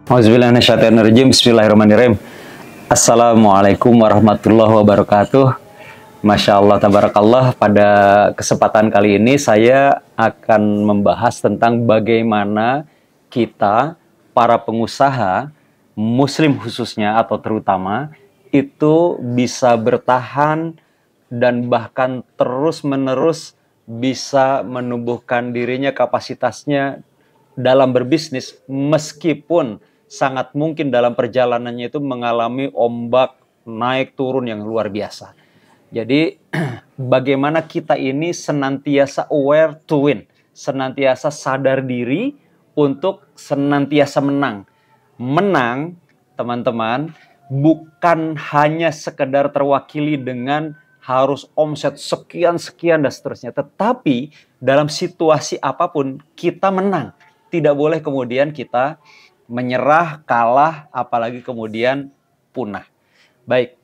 Auzubillahiminasyaitonirrajim. Bismillahirrahmanirrahim. Assalamualaikum warahmatullahi wabarakatuh. Masya Allah, tabarakallah. Pada kesempatan kali ini saya akan membahas tentang bagaimana kita, para pengusaha, muslim khususnya atau terutama, itu bisa bertahan dan bahkan terus-menerus bisa menumbuhkan dirinya, kapasitasnya dalam berbisnis, meskipun sangat mungkin dalam perjalanannya itu mengalami ombak naik turun yang luar biasa. Jadi bagaimana kita ini senantiasa aware to win, senantiasa sadar diri untuk senantiasa menang. Menang, teman-teman, bukan hanya sekedar terwakili dengan harus omset sekian-sekian dan seterusnya, tetapi dalam situasi apapun kita menang. Tidak boleh kemudian kita menyerah, kalah, apalagi kemudian punah. Baik,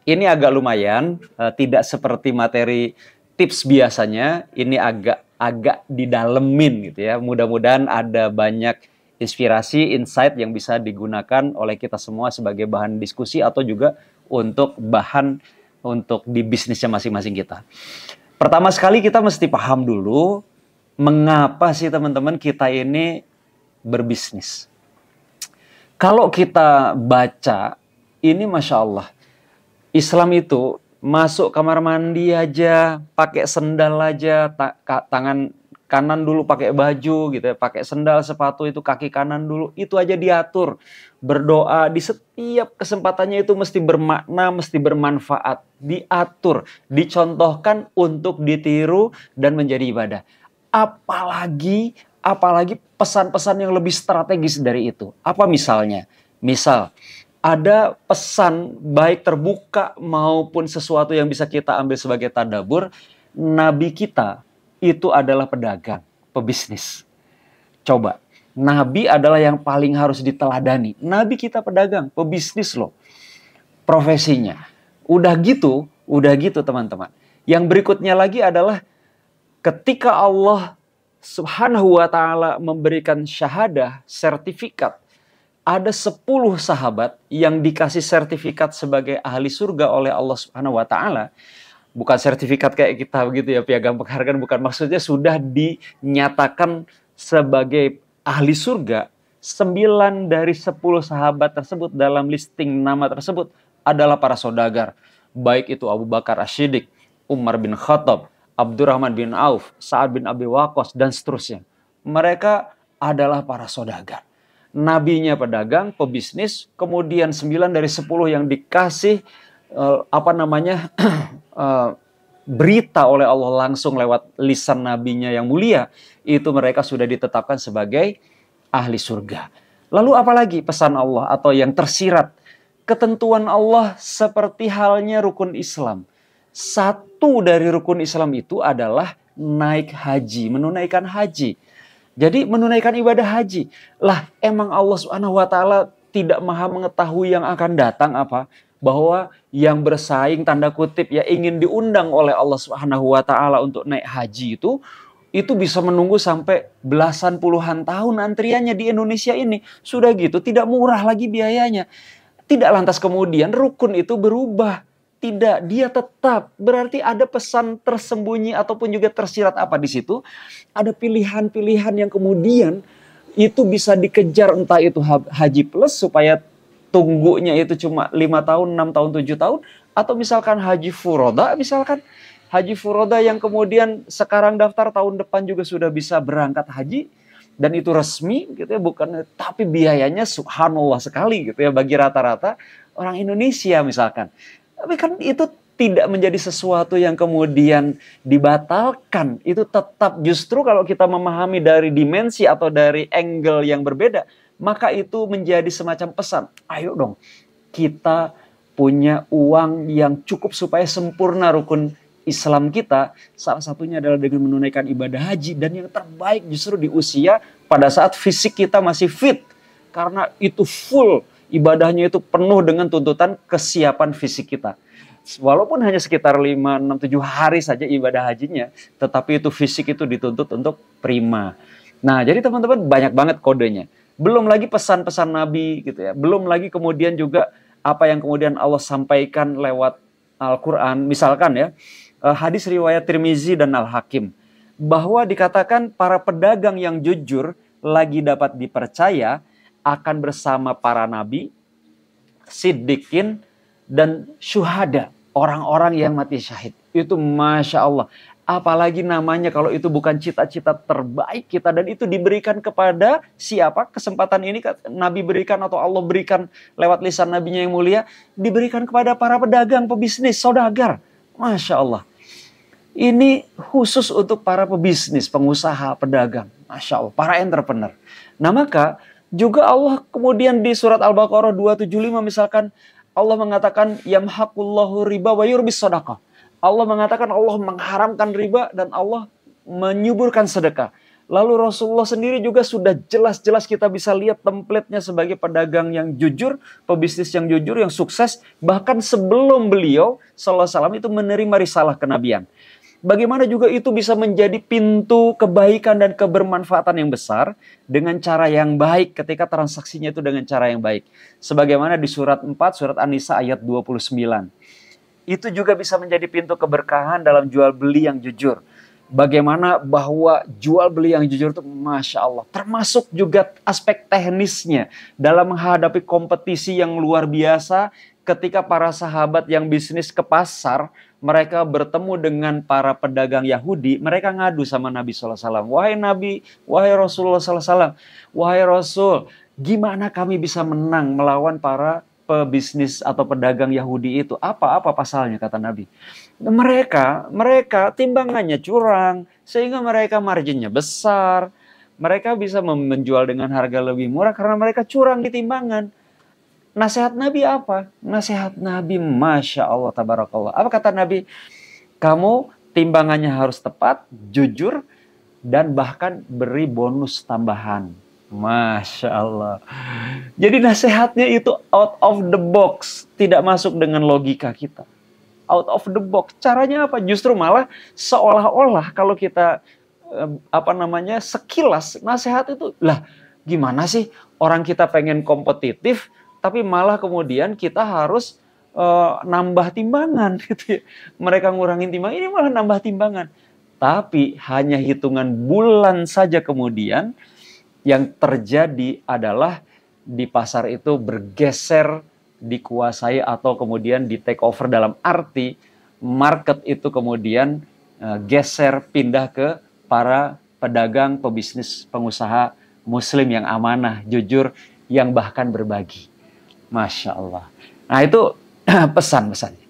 ini agak lumayan, tidak seperti materi tips biasanya, ini agak didalemin gitu ya. Mudah-mudahan ada banyak inspirasi, insight yang bisa digunakan oleh kita semua sebagai bahan diskusi atau juga untuk bahan untuk di bisnisnya masing-masing kita. Pertama sekali kita mesti paham dulu, mengapa sih teman-teman kita ini berbisnis. Kalau kita baca, ini Masya Allah, Islam itu masuk kamar mandi aja, pakai sendal aja, tangan kanan dulu pakai baju gitu ya, pakai sendal, sepatu itu kaki kanan dulu, itu aja diatur. Berdoa di setiap kesempatannya itu mesti bermakna, mesti bermanfaat, diatur, dicontohkan untuk ditiru dan menjadi ibadah. Apalagi pesan-pesan yang lebih strategis dari itu. Apa misalnya? Misal, ada pesan baik terbuka maupun sesuatu yang bisa kita ambil sebagai tadabbur. Nabi kita itu adalah pedagang, pebisnis. Coba, Nabi adalah yang paling harus diteladani. Nabi kita pedagang, pebisnis loh profesinya. Udah gitu teman-teman. Yang berikutnya lagi adalah ketika Allah Subhanahu wa ta'ala memberikan syahadah, sertifikat. Ada 10 sahabat yang dikasih sertifikat sebagai ahli surga oleh Allah Subhanahu wa ta'ala. Bukan sertifikat kayak kita begitu ya, piagam penghargaan, bukan. Maksudnya sudah dinyatakan sebagai ahli surga. 9 dari 10 sahabat tersebut dalam listing nama tersebut adalah para saudagar. Baik itu Abu Bakar As-Siddiq, Umar bin Khattab, Abdurrahman bin Auf, Sa'ad bin Abi Waqqas, dan seterusnya. Mereka adalah para saudagar. Nabinya pedagang, pebisnis, kemudian 9 dari 10 yang dikasih berita oleh Allah langsung lewat lisan nabinya yang mulia, itu mereka sudah ditetapkan sebagai ahli surga. Lalu apalagi pesan Allah atau yang tersirat? Ketentuan Allah seperti halnya rukun Islam. Satu dari rukun Islam itu adalah naik haji, menunaikan haji. Jadi menunaikan ibadah haji. Lah, emang Allah Subhanahu wa ta'ala tidak maha mengetahui yang akan datang apa? Bahwa yang bersaing tanda kutip ya ingin diundang oleh Allah Subhanahu wa ta'ala untuk naik haji itu bisa menunggu sampai belasan puluhan tahun antriannya di Indonesia ini. Sudah gitu tidak murah lagi biayanya. Tidak lantas kemudian rukun itu berubah. Tidak, dia tetap. Berarti ada pesan tersembunyi ataupun juga tersirat apa di situ. Ada pilihan-pilihan yang kemudian itu bisa dikejar, entah itu haji plus supaya tunggunya itu cuma 5 tahun, 6 tahun, 7 tahun. Atau misalkan haji furoda, misalkan haji furoda yang kemudian sekarang daftar tahun depan juga sudah bisa berangkat haji. Dan itu resmi gitu ya, bukan, tapi biayanya subhanallah sekali gitu ya bagi rata-rata orang Indonesia misalkan. Tapi kan itu tidak menjadi sesuatu yang kemudian dibatalkan. Itu tetap justru kalau kita memahami dari dimensi atau dari angle yang berbeda, maka itu menjadi semacam pesan. Ayo dong, kita punya uang yang cukup supaya sempurna rukun Islam kita. Salah satunya adalah dengan menunaikan ibadah haji. Dan yang terbaik justru di usia pada saat fisik kita masih fit. Karena itu full. Ibadahnya itu penuh dengan tuntutan kesiapan fisik kita. Walaupun hanya sekitar 5, 6, 7 hari saja ibadah hajinya, tetapi itu fisik itu dituntut untuk prima. Nah, jadi teman-teman banyak banget kodenya. Belum lagi pesan-pesan Nabi gitu ya. Belum lagi kemudian juga apa yang kemudian Allah sampaikan lewat Al-Quran. Misalkan ya, hadis riwayat Tirmizi dan Al-Hakim. Bahwa dikatakan para pedagang yang jujur lagi dapat dipercaya akan bersama para nabi, siddiqin, dan syuhada. Orang-orang yang mati syahid. Itu Masya Allah. Apalagi namanya kalau itu bukan cita-cita terbaik kita. Dan itu diberikan kepada siapa? Kesempatan ini Nabi berikan atau Allah berikan lewat lisan Nabinya yang mulia. Diberikan kepada para pedagang, pebisnis, saudagar. Masya Allah. Ini khusus untuk para pebisnis, pengusaha, pedagang. Masya Allah, para entrepreneur. Nah maka juga Allah kemudian di surat Al-Baqarah 275 misalkan Allah mengatakan yamhaqullahu riba wa yurbis shadaqah. Allah mengatakan Allah mengharamkan riba dan Allah menyuburkan sedekah. Lalu Rasulullah sendiri juga sudah jelas-jelas kita bisa lihat template-nya sebagai pedagang yang jujur, pebisnis yang jujur, yang sukses. Bahkan sebelum beliau sallallahu alaihi wasallam itu menerima risalah kenabian. Bagaimana juga itu bisa menjadi pintu kebaikan dan kebermanfaatan yang besar dengan cara yang baik ketika transaksinya itu dengan cara yang baik. Sebagaimana di surat 4, surat An-Nisa ayat 29. Itu juga bisa menjadi pintu keberkahan dalam jual beli yang jujur. Bagaimana bahwa jual beli yang jujur itu Masya Allah. Termasuk juga aspek teknisnya dalam menghadapi kompetisi yang luar biasa ketika para sahabat yang bisnis ke pasar, mereka bertemu dengan para pedagang Yahudi, mereka ngadu sama Nabi SAW. Wahai Nabi, wahai Rasulullah SAW, wahai Rasul, gimana kami bisa menang melawan para pebisnis atau pedagang Yahudi itu? Apa pasalnya kata Nabi? Mereka timbangannya curang, sehingga mereka marginnya besar. Mereka bisa menjual dengan harga lebih murah karena mereka curang di timbangan. Nasihat Nabi apa? Nasihat Nabi Masya Allah tabarakallah. Apa kata Nabi? Kamu timbangannya harus tepat, jujur, dan bahkan beri bonus tambahan. Masya Allah. Jadi nasihatnya itu out of the box. Tidak masuk dengan logika kita. Out of the box. Caranya apa? Justru malah seolah-olah kalau kita sekilas nasihat itu, lah gimana sih orang kita pengen kompetitif, tapi malah kemudian kita harus nambah timbangan gitu ya. Mereka ngurangin timbangan, ini malah nambah timbangan. Tapi hanya hitungan bulan saja kemudian yang terjadi adalah di pasar itu bergeser, dikuasai atau kemudian di take over dalam arti market itu kemudian geser pindah ke para pedagang, pebisnis, pengusaha muslim yang amanah, jujur, yang bahkan berbagi. Masya Allah. Nah itu pesan-pesannya.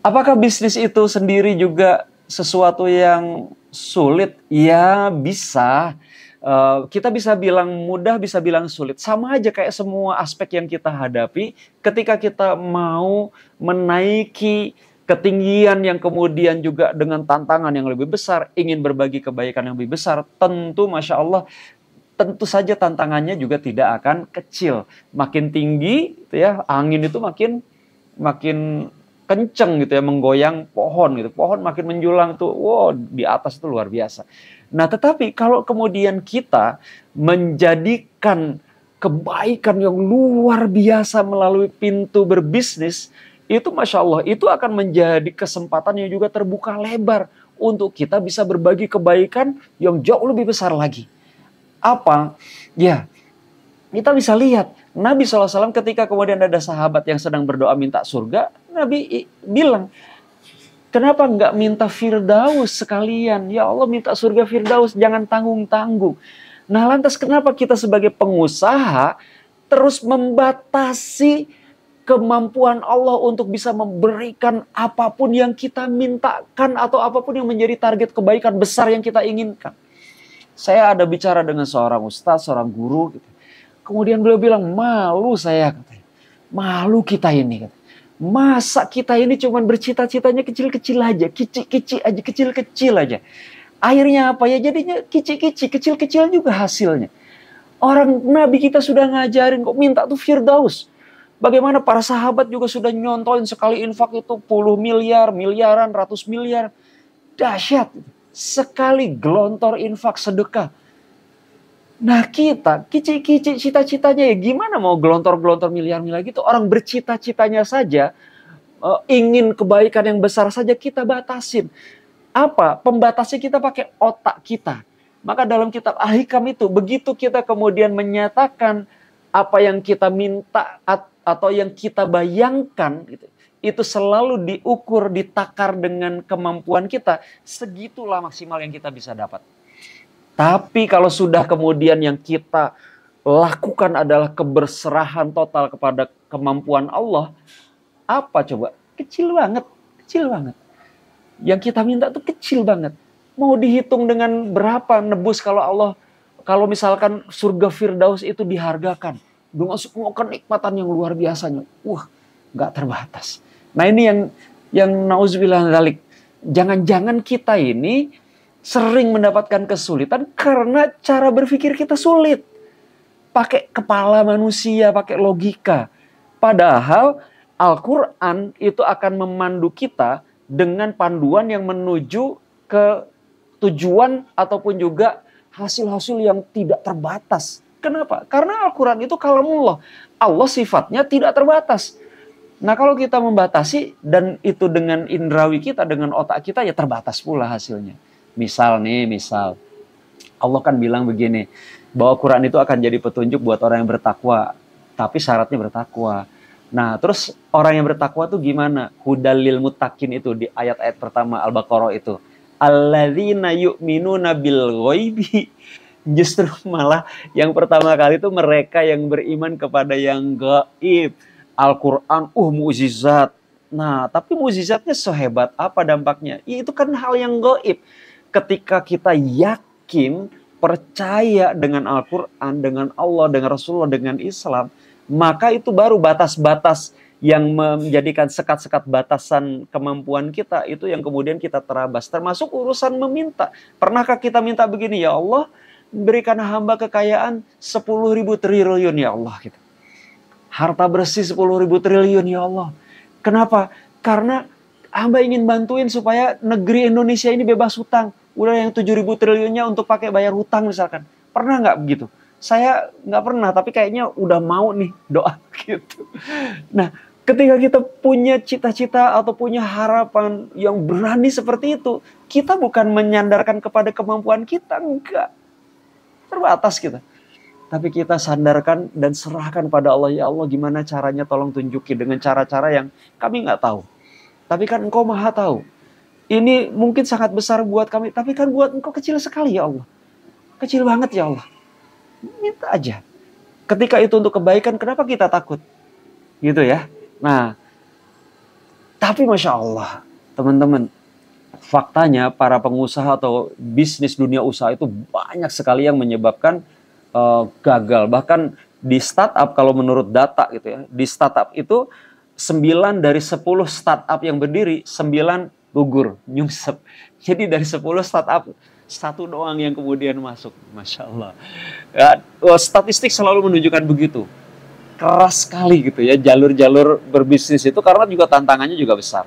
Apakah bisnis itu sendiri juga sesuatu yang sulit? Ya bisa. Kita bisa bilang mudah, bisa bilang sulit. Sama aja kayak semua aspek yang kita hadapi. Ketika kita mau menaiki ketinggian yang kemudian juga dengan tantangan yang lebih besar, ingin berbagi kebaikan yang lebih besar, tentu Masya Allah, tentu saja tantangannya juga tidak akan kecil. Makin tinggi gitu ya, angin itu makin kenceng gitu ya, menggoyang pohon gitu. Pohon makin menjulang tuh, wow, di atas itu luar biasa. Nah, tetapi kalau kemudian kita menjadikan kebaikan yang luar biasa melalui pintu berbisnis, itu Masya Allah, itu akan menjadi kesempatan yang juga terbuka lebar untuk kita bisa berbagi kebaikan yang jauh lebih besar lagi. Apa? Ya, kita bisa lihat Nabi SAW ketika kemudian ada sahabat yang sedang berdoa minta surga, Nabi bilang, kenapa nggak minta Firdaus sekalian? Ya Allah, minta surga Firdaus, jangan tanggung-tanggung. Nah lantas kenapa kita sebagai pengusaha terus membatasi kemampuan Allah untuk bisa memberikan apapun yang kita mintakan atau apapun yang menjadi target kebaikan besar yang kita inginkan? Saya ada bicara dengan seorang ustaz, seorang guru gitu. Kemudian beliau bilang, malu saya katanya. Malu kita ini. Katanya. Masa kita ini cuma bercita-citanya kecil-kecil aja. Kecil-kecil aja. Akhirnya apa ya? Jadinya kecil-kecil juga hasilnya. Orang Nabi kita sudah ngajarin kok minta tuh Firdaus. Bagaimana para sahabat juga sudah nyontoin sekali infak itu puluh miliar, miliaran, ratus miliar. Dahsyat. Sekali gelontor infak sedekah. Nah kita, kicik-kicik cita-citanya ya gimana mau gelontor-gelontor miliar-miliar gitu. Orang bercita-citanya saja, ingin kebaikan yang besar saja kita batasin. Apa? Pembatasnya kita pakai otak kita. Maka dalam kitab Al-Hikam itu, begitu kita kemudian menyatakan apa yang kita minta atau yang kita bayangkan, gitu, itu selalu diukur, ditakar dengan kemampuan kita, segitulah maksimal yang kita bisa dapat. Tapi kalau sudah kemudian yang kita lakukan adalah keberserahan total kepada kemampuan Allah, apa coba? Kecil banget, kecil banget. Yang kita minta tuh kecil banget. Mau dihitung dengan berapa nebus kalau misalkan surga Firdaus itu dihargakan dengan semua kenikmatan yang luar biasanya. Wah, nggak terbatas. Nah ini yang nauzubillah dzalik. Jangan-jangan kita ini sering mendapatkan kesulitan karena cara berpikir kita sulit. Pakai kepala manusia, pakai logika. Padahal Al-Quran itu akan memandu kita dengan panduan yang menuju ke tujuan ataupun juga hasil-hasil yang tidak terbatas. Kenapa? Karena Al-Quran itu kalamullah. Allah sifatnya tidak terbatas. Nah kalau kita membatasi dan itu dengan indrawi kita, dengan otak kita, ya terbatas pula hasilnya. Misal Allah kan bilang begini, bahwa Quran itu akan jadi petunjuk buat orang yang bertakwa, tapi syaratnya bertakwa. Nah, terus orang yang bertakwa tuh gimana? Hudal lil muttaqin itu di ayat-ayat pertama Al-Baqarah itu. Alladzina yu'minuna bil ghaibi. Justru malah yang pertama kali itu mereka yang beriman kepada yang gaib. Al-Qur'an, mukjizat. Nah, tapi mukjizatnya sehebat apa dampaknya? Itu kan hal yang gaib. Ketika kita yakin, percaya dengan Al-Qur'an, dengan Allah, dengan Rasulullah, dengan Islam, maka itu baru batas-batas yang menjadikan sekat-sekat batasan kemampuan kita, itu yang kemudian kita terabas. Termasuk urusan meminta. Pernahkah kita minta begini, ya Allah, berikan hamba kekayaan 10.000 triliun ya Allah. Gitu. Harta bersih 10.000 triliun ya Allah. Kenapa? Karena hamba ingin bantuin supaya negeri Indonesia ini bebas hutang. Udah yang 7.000 triliunnya untuk pakai bayar hutang misalkan. Pernah nggak begitu? Saya nggak pernah, tapi kayaknya udah mau nih doa gitu. Nah, ketika kita punya cita-cita atau punya harapan yang berani seperti itu, kita bukan menyandarkan kepada kemampuan kita, enggak. Terbatas kita. Tapi kita sandarkan dan serahkan pada Allah. Ya Allah, gimana caranya, tolong tunjuki dengan cara-cara yang kami nggak tahu. Tapi kan Engkau Maha tahu. Ini mungkin sangat besar buat kami, tapi kan buat Engkau kecil sekali ya Allah. Kecil banget ya Allah. Minta aja. Ketika itu untuk kebaikan, kenapa kita takut? Gitu ya. Nah, tapi Masya Allah, teman-teman, faktanya para pengusaha atau bisnis dunia usaha itu banyak sekali yang menyebabkan gagal. Bahkan di startup, kalau menurut data gitu ya, di startup itu 9 dari 10 startup yang berdiri, 9 gugur, nyungsep. Jadi dari 10 startup, satu doang yang kemudian masuk. Masya Allah. Ya, statistik selalu menunjukkan begitu. Keras sekali gitu ya jalur-jalur berbisnis itu, karena juga tantangannya juga besar.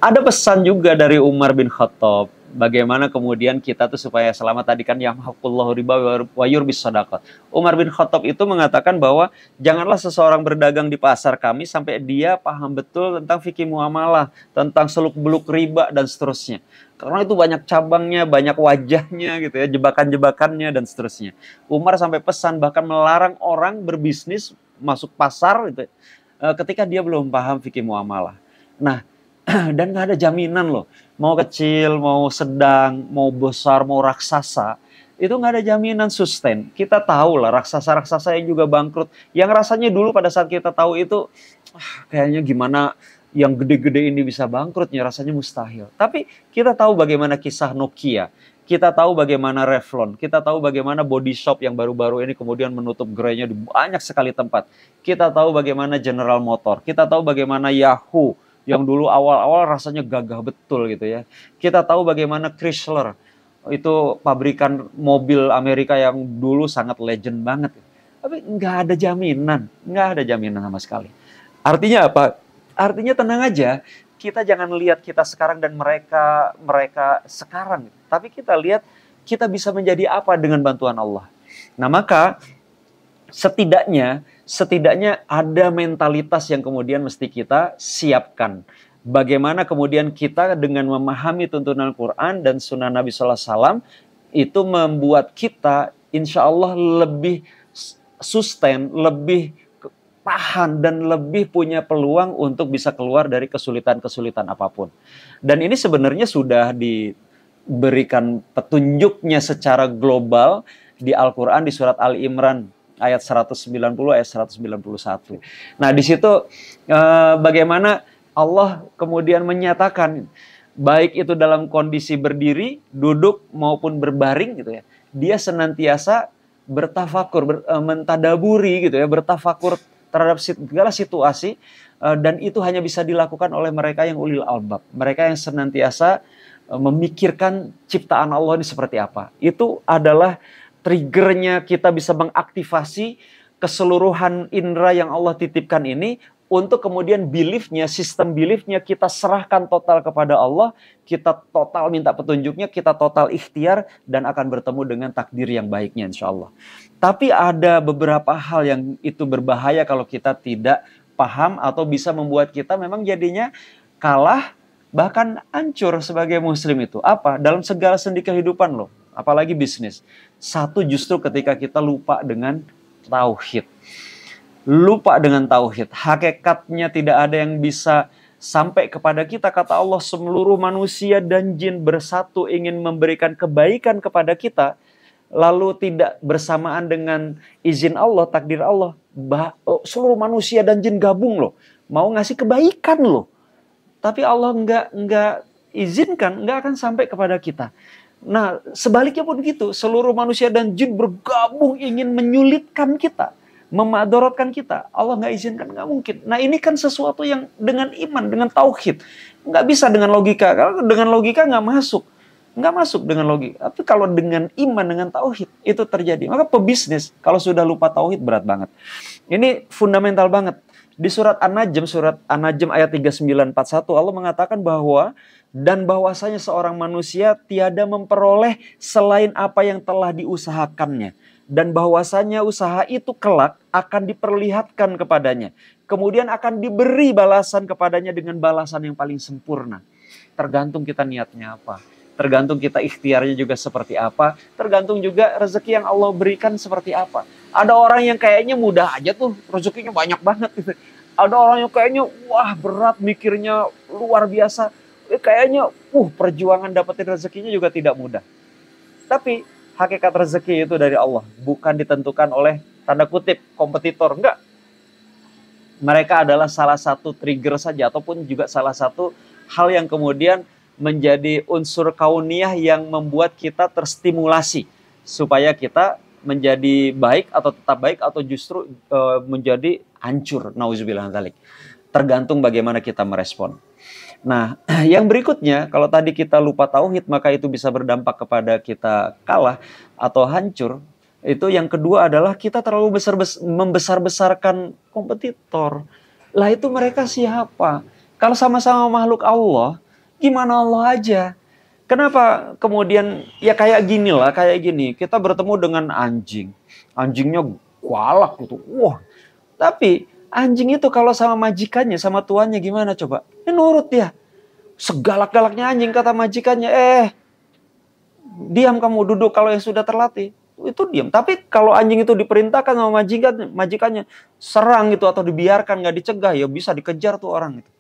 Ada pesan juga dari Umar bin Khattab. Bagaimana kemudian kita tuh supaya selamat, tadi kan yamhaqullahu riba wa yurbis shadaqah. Umar bin Khattab itu mengatakan bahwa janganlah seseorang berdagang di pasar kami sampai dia paham betul tentang fikih muamalah, tentang seluk-beluk riba dan seterusnya. Karena itu banyak cabangnya, banyak wajahnya gitu ya, jebakan-jebakannya dan seterusnya. Umar sampai pesan bahkan melarang orang berbisnis masuk pasar gitu, ketika dia belum paham fikih muamalah. Nah, dan nggak ada jaminan loh, mau kecil, mau sedang, mau besar, mau raksasa, itu nggak ada jaminan sustain. Kita tahu lah raksasa-raksasa yang juga bangkrut, yang rasanya dulu pada saat kita tahu itu, kayaknya gimana yang gede-gede ini bisa bangkrutnya, rasanya mustahil. Tapi kita tahu bagaimana kisah Nokia, kita tahu bagaimana Revlon, kita tahu bagaimana Body Shop yang baru-baru ini kemudian menutup gerainya di banyak sekali tempat. Kita tahu bagaimana General Motor, kita tahu bagaimana Yahoo, yang dulu awal-awal rasanya gagah betul gitu ya. Kita tahu bagaimana Chrysler, itu pabrikan mobil Amerika yang dulu sangat legend banget. Tapi nggak ada jaminan sama sekali. Artinya apa? Artinya tenang aja, kita jangan lihat kita sekarang dan mereka sekarang. Tapi kita lihat kita bisa menjadi apa dengan bantuan Allah. Nah, maka setidaknya ada mentalitas yang kemudian mesti kita siapkan. Bagaimana kemudian kita dengan memahami tuntunan Quran dan sunnah Nabi SAW itu membuat kita insya Allah lebih sustain, lebih tahan dan lebih punya peluang untuk bisa keluar dari kesulitan-kesulitan apapun. Dan ini sebenarnya sudah diberikan petunjuknya secara global di Al-Quran di surat Ali Imran ayat 190 ayat 191. Nah, di situ bagaimana Allah kemudian menyatakan baik itu dalam kondisi berdiri, duduk maupun berbaring gitu ya. Dia senantiasa bertafakur, mentadaburi gitu ya, bertafakur terhadap segala situasi, dan itu hanya bisa dilakukan oleh mereka yang ulil albab, mereka yang senantiasa memikirkan ciptaan Allah ini seperti apa. Itu adalah triggernya kita bisa mengaktifasi keseluruhan indera yang Allah titipkan ini untuk kemudian beliefnya, sistem beliefnya kita serahkan total kepada Allah, kita total minta petunjuknya, kita total ikhtiar dan akan bertemu dengan takdir yang baiknya insya Allah. Tapi ada beberapa hal yang itu berbahaya kalau kita tidak paham atau bisa membuat kita memang jadinya kalah, bahkan hancur sebagai muslim itu. Apa? Dalam segala sendi kehidupan loh, apalagi bisnis. Satu, justru ketika kita lupa dengan tauhid. Lupa dengan tauhid. Hakikatnya tidak ada yang bisa sampai kepada kita. Kata Allah, seluruh manusia dan jin bersatu ingin memberikan kebaikan kepada kita. Lalu tidak bersamaan dengan izin Allah, takdir Allah. Seluruh manusia dan jin gabung loh. Mau ngasih kebaikan loh. Tapi Allah nggak izinkan, nggak akan sampai kepada kita. Nah, sebaliknya pun gitu. Seluruh manusia dan jin bergabung ingin menyulitkan kita, memadorotkan kita. Allah nggak izinkan, nggak mungkin. Nah, ini kan sesuatu yang dengan iman, dengan tauhid. Nggak bisa dengan logika. Kalau dengan logika nggak masuk. Nggak masuk dengan logika. Tapi kalau dengan iman, dengan tauhid, itu terjadi. Maka pebisnis, kalau sudah lupa tauhid, berat banget. Ini fundamental banget. Di surat An-Najm ayat 3941, Allah mengatakan bahwa dan bahwasanya seorang manusia tiada memperoleh selain apa yang telah diusahakannya. Dan bahwasanya usaha itu kelak akan diperlihatkan kepadanya. Kemudian akan diberi balasan kepadanya dengan balasan yang paling sempurna. Tergantung kita niatnya apa. Tergantung kita ikhtiarnya juga seperti apa. Tergantung juga rezeki yang Allah berikan seperti apa. Ada orang yang kayaknya mudah aja tuh, rezekinya banyak banget gitu. Ada orang yang kayaknya wah berat mikirnya luar biasa. Kayaknya perjuangan dapetin rezekinya juga tidak mudah. Tapi hakikat rezeki itu dari Allah, bukan ditentukan oleh tanda kutip kompetitor, enggak. Mereka adalah salah satu trigger saja ataupun juga salah satu hal yang kemudian menjadi unsur kauniyah yang membuat kita terstimulasi supaya kita menjadi baik atau tetap baik atau justru menjadi hancur. Nauzubillah min dzalik. Tergantung bagaimana kita merespon. Nah, yang berikutnya, kalau tadi kita lupa tauhid, maka itu bisa berdampak kepada kita kalah atau hancur. Itu yang kedua adalah kita terlalu membesar-besarkan kompetitor. Lah itu mereka siapa? Kalau sama-sama makhluk Allah, gimana Allah aja? Kenapa kemudian ya kayak gini lah, kayak gini. Kita bertemu dengan anjing. Anjingnya galak gitu. Wah, tapi anjing itu kalau sama majikannya, sama tuannya gimana coba? Ini nurut dia. Segalak-galaknya anjing kata majikannya, diam kamu, duduk kalau yang sudah terlatih. Itu diam. Tapi kalau anjing itu diperintahkan sama majikannya, serang gitu atau dibiarkan, nggak dicegah, ya bisa dikejar tuh orang itu.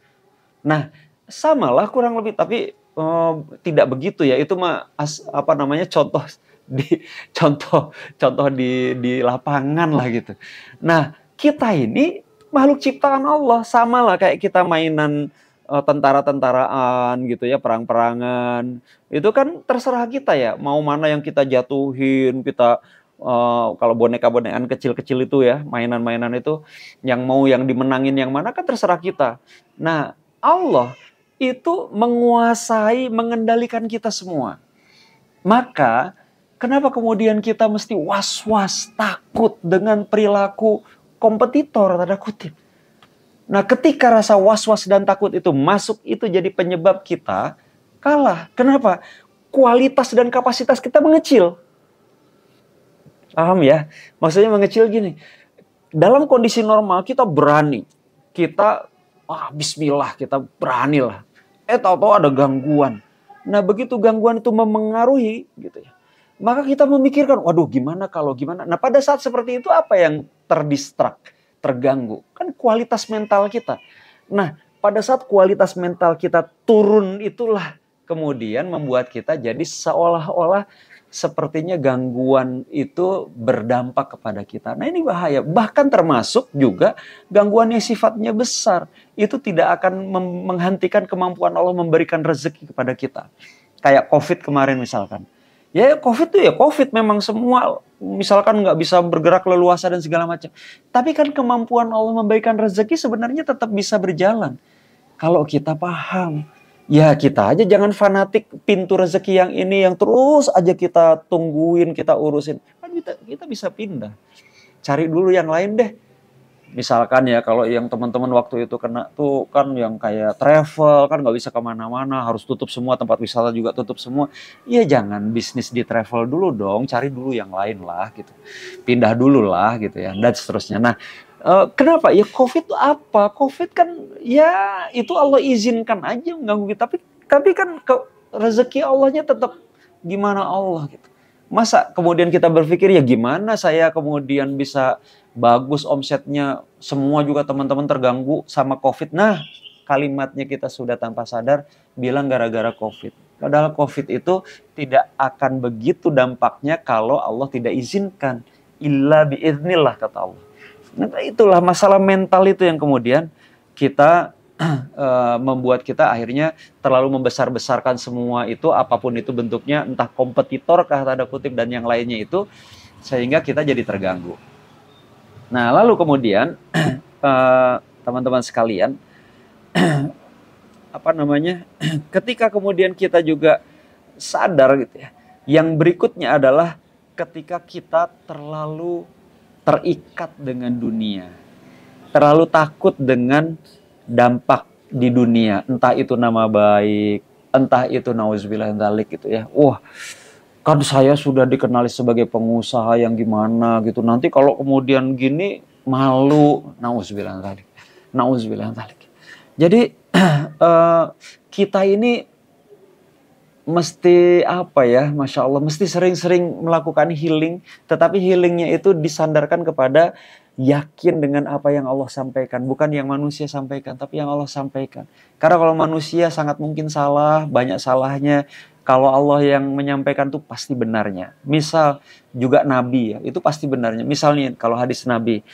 Nah, samalah kurang lebih, tapi tidak begitu ya. Itu mah contoh di lapangan lah gitu. Nah, kita ini makhluk ciptaan Allah, sama lah kayak kita mainan tentara-tentaraan gitu ya, perang-perangan. Itu kan terserah kita ya, mau mana yang kita jatuhin, kita kalau boneka-bonekaan kecil-kecil itu ya, mainan-mainan itu yang mau yang dimenangin yang mana kan terserah kita. Nah, Allah itu menguasai, mengendalikan kita semua. Maka kenapa kemudian kita mesti was-was, takut dengan perilaku kompetitor, tanda kutip. Nah, ketika rasa was-was dan takut itu masuk, itu jadi penyebab kita kalah. Kenapa? kualitas dan kapasitas kita mengecil. Paham ya? Maksudnya mengecil gini. Dalam kondisi normal kita berani. Kita, bismillah, kita beranilah. Tahu-tahu ada gangguan. Nah, begitu gangguan itu memengaruhi gitu ya. Maka kita memikirkan, waduh gimana kalau gimana. Nah, pada saat seperti itu apa yang terdistrak, terganggu? Kan kualitas mental kita. Nah, pada saat kualitas mental kita turun itulah kemudian membuat kita jadi seolah-olah sepertinya gangguan itu berdampak kepada kita. Nah, ini bahaya. Bahkan termasuk juga gangguan yang sifatnya besar. Itu tidak akan menghentikan kemampuan Allah memberikan rezeki kepada kita. Kayak COVID kemarin misalkan. Ya COVID tuh ya COVID, memang semua misalkan nggak bisa bergerak leluasa dan segala macam. Tapi kan kemampuan Allah memberikan rezeki sebenarnya tetap bisa berjalan. Kalau kita paham. Ya kita aja jangan fanatik pintu rezeki yang ini yang terus aja kita tungguin, kita urusin. Kan kita bisa pindah. Cari dulu yang lain deh. Misalkan ya kalau yang teman-teman waktu itu kena tuh kan yang kayak travel kan nggak bisa kemana-mana, harus tutup semua, tempat wisata juga tutup semua. Ya jangan bisnis di travel dulu dong, cari dulu yang lain lah gitu. Pindah dulu lah gitu ya, dan seterusnya. Nah, kenapa? Ya COVID itu apa? COVID kan ya itu Allah izinkan aja mengganggu kita. Tapi kan rezeki Allahnya tetap gimana Allah gitu. Masa kemudian kita berpikir ya gimana saya kemudian bisa bagus omsetnya, semua juga teman-teman terganggu sama COVID. Nah, kalimatnya kita sudah tanpa sadar bilang gara-gara COVID. Padahal COVID itu tidak akan begitu dampaknya kalau Allah tidak izinkan. Illa biiznillah kata Allah. Nah, itulah masalah mental itu yang kemudian kita membuat kita akhirnya terlalu membesar-besarkan semua itu, apapun itu bentuknya, entah kompetitor kah tanda kutip dan yang lainnya itu, sehingga kita jadi terganggu. Nah, lalu kemudian teman-teman sekalian, ketika kemudian kita juga sadar gitu ya, yang berikutnya adalah ketika kita terlalu terikat dengan dunia, terlalu takut dengan dampak di dunia, entah itu nama baik, entah itu nauzubillah dzalik gitu ya. Wah, kan saya sudah dikenali sebagai pengusaha yang gimana gitu. Nanti kalau kemudian gini malu, nauzubillah dzalik. Nauzubillah dzalik. Jadi kita ini mesti apa ya, Masya Allah, mesti sering-sering melakukan healing, tetapi healingnya itu disandarkan kepada yakin dengan apa yang Allah sampaikan, bukan yang manusia sampaikan, tapi yang Allah sampaikan. Karena kalau manusia sangat mungkin salah, banyak salahnya. Kalau Allah yang menyampaikan itu pasti benarnya. Misal juga Nabi ya, itu pasti benarnya. Misalnya kalau hadis Nabi,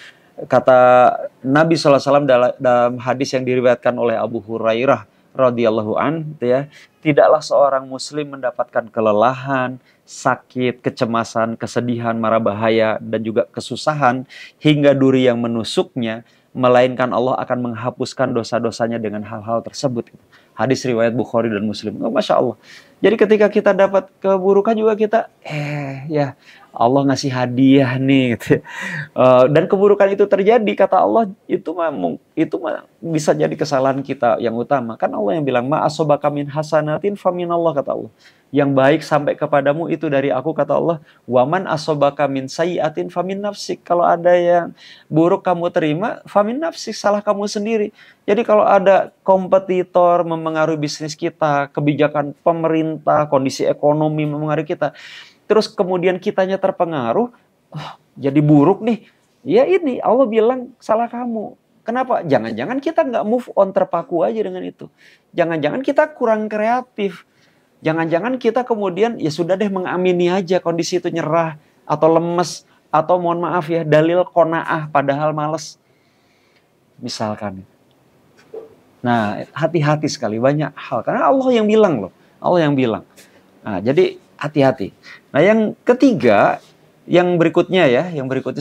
kata Nabi SAW dalam hadis yang diriwayatkan oleh Abu Hurairah radhiyallahu an, ya, tidaklah seorang muslim mendapatkan kelelahan, sakit, kecemasan, kesedihan, mara bahaya, dan juga kesusahan hingga duri yang menusuknya, melainkan Allah akan menghapuskan dosa-dosanya dengan hal-hal tersebut. Hadis riwayat Bukhari dan Muslim. Oh, Masya Allah. Jadi ketika kita dapat keburukan juga kita, ya Allah ngasih hadiah nih. Gitu. Dan keburukan itu terjadi, kata Allah, itu mah bisa jadi kesalahan kita yang utama. Kan Allah yang bilang, ma asobaka min hasanatin faminallah, kata Allah. Yang baik sampai kepadamu itu dari aku, kata Allah. Waman asobaka min sayyiatin famin nafsik. Kalau ada yang buruk kamu terima, famin nafsik, salah kamu sendiri. Jadi kalau ada kompetitor memengaruhi bisnis kita, kebijakan pemerintah, kondisi ekonomi memengaruhi kita, terus kemudian kitanya terpengaruh, jadi buruk nih. Ya ini Allah bilang salah kamu. Kenapa? Jangan-jangan kita nggak move on, terpaku aja dengan itu. Jangan-jangan kita kurang kreatif. Jangan-jangan kita kemudian ya sudah deh mengamini aja kondisi itu, nyerah atau lemes atau mohon maaf ya dalil qanaah padahal males. Misalkan. Nah, hati-hati sekali banyak hal karena Allah yang bilang loh. Allah yang bilang. Nah, jadi hati-hati. Nah, yang ketiga, yang berikutnya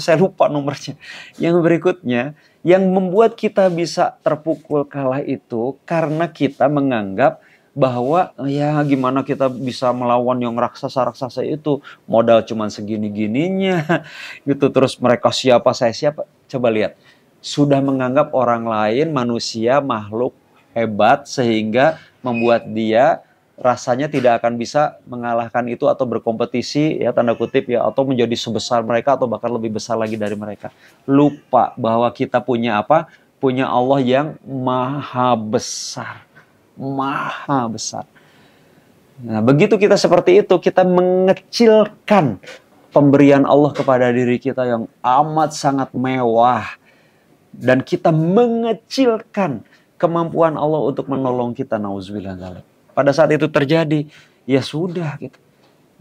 saya lupa nomornya. Yang berikutnya, yang membuat kita bisa terpukul kalah itu karena kita menganggap bahwa ya gimana kita bisa melawan yang raksasa-raksasa itu, modal cuman segini-gininya gitu, terus mereka siapa, saya siapa. Coba lihat, sudah menganggap orang lain manusia makhluk hebat sehingga membuat dia rasanya tidak akan bisa mengalahkan itu atau berkompetisi ya tanda kutip ya, atau menjadi sebesar mereka atau bahkan lebih besar lagi dari mereka. Lupa bahwa kita punya apa? Punya Allah yang maha besar. Maha besar. Nah, begitu kita seperti itu, kita mengecilkan pemberian Allah kepada diri kita yang amat sangat mewah. Dan kita mengecilkan kemampuan Allah untuk menolong kita. Nauzubillah dzalik. Pada saat itu terjadi, ya sudah gitu.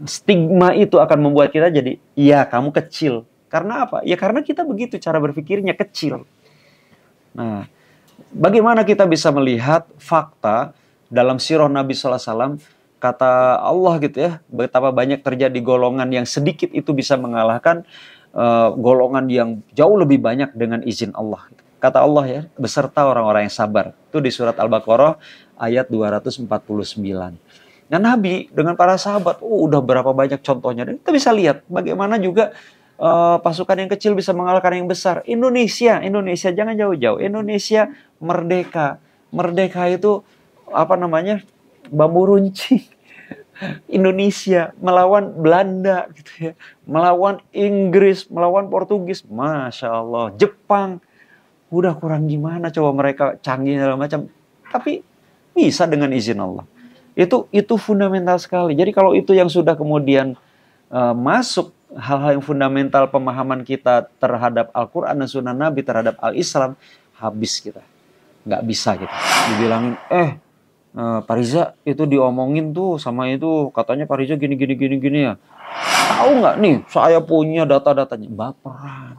Stigma itu akan membuat kita jadi, ya kamu kecil. Karena apa? Ya karena kita begitu cara berpikirnya, kecil. Nah, bagaimana kita bisa melihat fakta dalam sirah Nabi SAW, kata Allah gitu ya, betapa banyak terjadi golongan yang sedikit itu bisa mengalahkan golongan yang jauh lebih banyak dengan izin Allah. Kata Allah ya, beserta orang-orang yang sabar. Itu di surat Al-Baqarah ayat 249. Nah Nabi dengan para sahabat, udah berapa banyak contohnya. Dan kita bisa lihat bagaimana juga pasukan yang kecil bisa mengalahkan yang besar. Indonesia jangan jauh-jauh. Indonesia merdeka. Merdeka itu apa namanya? Bambu runcing. Indonesia melawan Belanda gitu ya. Melawan Inggris, melawan Portugis. Masya Allah. Jepang. Udah kurang gimana coba mereka canggih segala macam. Tapi bisa dengan izin Allah. Itu fundamental sekali. Jadi kalau itu yang sudah kemudian masuk hal-hal yang fundamental pemahaman kita terhadap Al-Quran dan Sunnah Nabi, terhadap Al-Islam, habis kita. Nggak bisa kita. Dibilangin, Pak Riza itu diomongin tuh sama itu, katanya Pak Riza gini ya. Tahu nggak nih, saya punya data-datanya. Baperan.